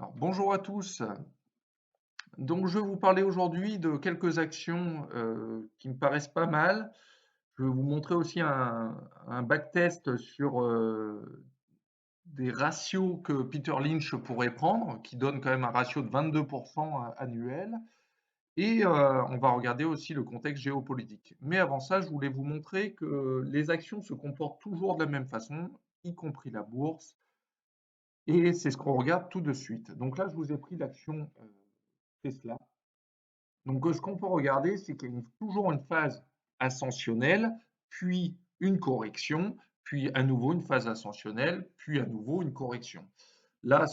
Alors, bonjour à tous. Donc, je vais vous parler aujourd'hui de quelques actions qui me paraissent pas mal. Je vais vous montrer aussi un backtest sur des ratios que Peter Lynch pourrait prendre, qui donne quand même un ratio de 22% annuel. Et on va regarder aussi le contexte géopolitique. Mais avant ça, je voulais vous montrer que les actions se comportent toujours de la même façon, y compris la bourse. Et c'est ce qu'on regarde tout de suite. Donc là, je vous ai pris l'action Tesla. Donc, ce qu'on peut regarder, c'est qu'il y a toujours une phase ascensionnelle, puis une correction, puis à nouveau une phase ascensionnelle, puis à nouveau une correction. Là,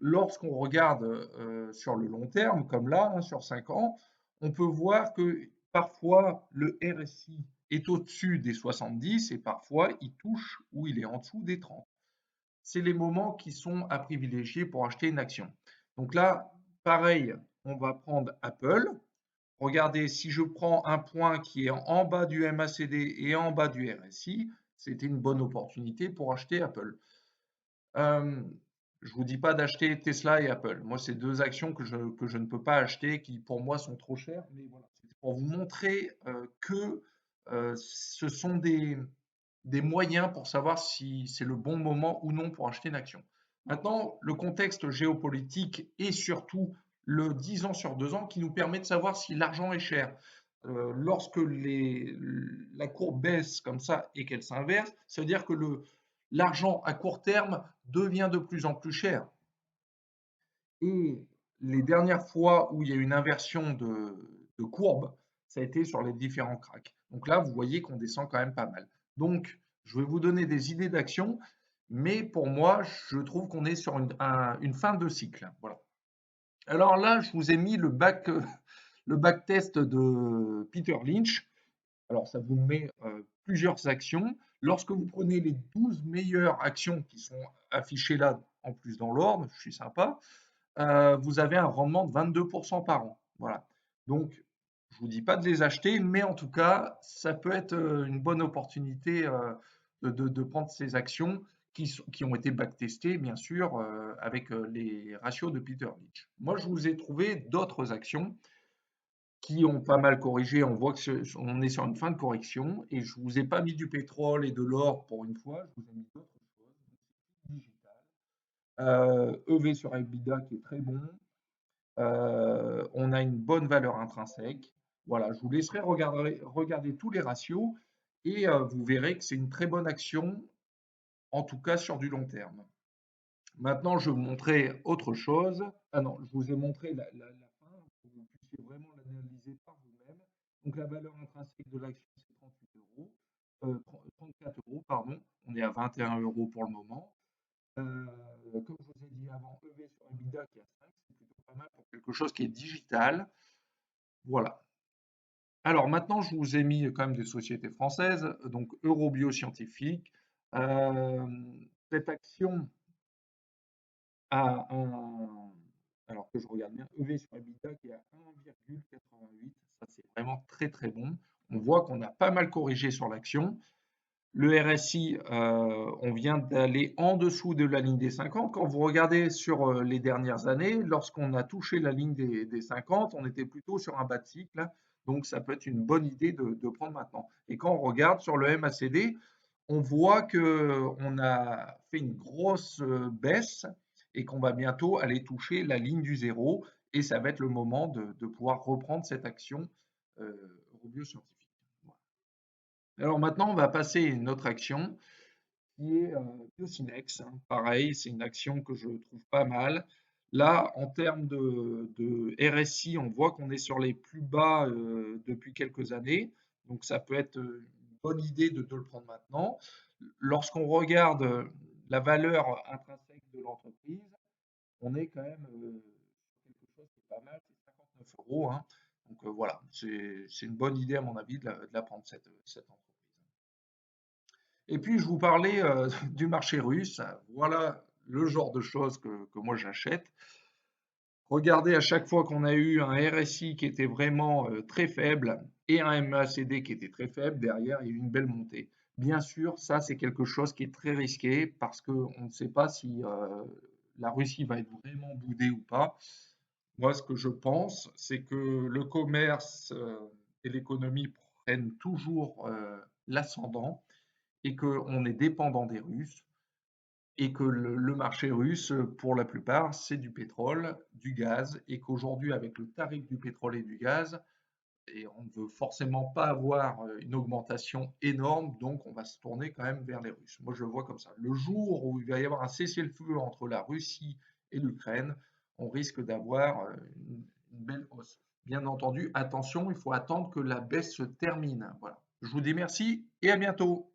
lorsqu'on regarde sur le long terme, comme là, hein, sur 5 ans, on peut voir que parfois le RSI est au-dessus des 70 et parfois il touche ou il est en dessous des 30. C'est les moments qui sont à privilégier pour acheter une action. Donc là, pareil, on va prendre Apple. Regardez, si je prends un point qui est en bas du MACD et en bas du RSI, c'était une bonne opportunité pour acheter Apple. Je ne vous dis pas d'acheter Tesla et Apple. Moi, c'est deux actions que je ne peux pas acheter, qui pour moi sont trop chères. Mais voilà, c'est pour vous montrer que ce sont des moyens pour savoir si c'est le bon moment ou non pour acheter une action. Maintenant, le contexte géopolitique et surtout le 10 ans sur 2 ans qui nous permet de savoir si l'argent est cher. Lorsque la courbe baisse comme ça et qu'elle s'inverse, ça veut dire que l'argent à court terme devient de plus en plus cher. Et les dernières fois où il y a eu une inversion de courbe, ça a été sur les différents cracks. Donc là, vous voyez qu'on descend quand même pas mal. Donc, je vais vous donner des idées d'action, mais pour moi, je trouve qu'on est sur une fin de cycle. Voilà. Alors là, je vous ai mis le back test de Peter Lynch. Alors, ça vous met plusieurs actions. Lorsque vous prenez les 12 meilleures actions qui sont affichées là, en plus dans l'ordre, je suis sympa, vous avez un rendement de 22% par an. Voilà. Donc, je ne vous dis pas de les acheter, mais en tout cas, ça peut être une bonne opportunité de prendre ces actions qui ont été backtestées, bien sûr, avec les ratios de Peter Lynch. Moi, je vous ai trouvé d'autres actions qui ont pas mal corrigé. On voit qu'on est sur une fin de correction et je ne vous ai pas mis du pétrole et de l'or pour une fois, je vous ai mis d'autres choses. Digital. EV sur EBITDA qui est très bon. On a une bonne valeur intrinsèque. Voilà, je vous laisserai regarder tous les ratios et vous verrez que c'est une très bonne action, en tout cas sur du long terme. Maintenant, je vais vous montrer autre chose. Ah non, je vous ai montré la fin pour que vous puissiez vraiment l'analyser par vous-même. Donc la valeur intrinsèque de l'action, c'est 38 euros. 34 euros, pardon. On est à 21 euros pour le moment. Comme je vous ai dit avant, EV sur EBITDA qui est à 5, c'est plutôt pas mal pour quelque chose qui est digital. Voilà. Alors maintenant, je vous ai mis quand même des sociétés françaises, donc Eurobio-Scientifique. Euh, cette action a alors que je regarde bien, EV sur EBITDA qui est à 1,88. Ça, c'est vraiment très très bon. On voit qu'on a pas mal corrigé sur l'action. Le RSI, on vient d'aller en dessous de la ligne des 50. Quand vous regardez sur les dernières années, lorsqu'on a touché la ligne des 50, on était plutôt sur un bas de cycle. Donc, ça peut être une bonne idée de prendre maintenant. Et quand on regarde sur le MACD, on voit qu'on a fait une grosse baisse et qu'on va bientôt aller toucher la ligne du zéro. Et ça va être le moment de pouvoir reprendre cette action Robio Scientifique. Voilà. Alors maintenant, on va passer à une autre action qui est Biocinex, hein. Pareil, c'est une action que je trouve pas mal. Là, en termes de RSI, on voit qu'on est sur les plus bas depuis quelques années. Donc, ça peut être une bonne idée de le prendre maintenant. Lorsqu'on regarde la valeur intrinsèque de l'entreprise, on est quand même sur quelque chose qui est pas mal, c'est 59 euros, hein. Donc voilà, c'est une bonne idée à mon avis de la prendre, cette entreprise. Et puis, je vous parlais du marché russe. Voilà le genre de choses que moi j'achète. Regardez, à chaque fois qu'on a eu un RSI qui était vraiment très faible et un MACD qui était très faible, derrière, il y a eu une belle montée. Bien sûr, ça, c'est quelque chose qui est très risqué parce qu'on ne sait pas si la Russie va être vraiment boudée ou pas. Moi, ce que je pense, c'est que le commerce et l'économie prennent toujours l'ascendant et qu'on est dépendant des Russes et que le marché russe, pour la plupart, c'est du pétrole, du gaz, et qu'aujourd'hui, avec le tarif du pétrole et du gaz, et on ne veut forcément pas avoir une augmentation énorme, donc on va se tourner quand même vers les Russes. Moi, je le vois comme ça. Le jour où il va y avoir un cessez-le-feu entre la Russie et l'Ukraine, on risque d'avoir une belle hausse. Bien entendu, attention, il faut attendre que la baisse se termine. Voilà. Je vous dis merci et à bientôt.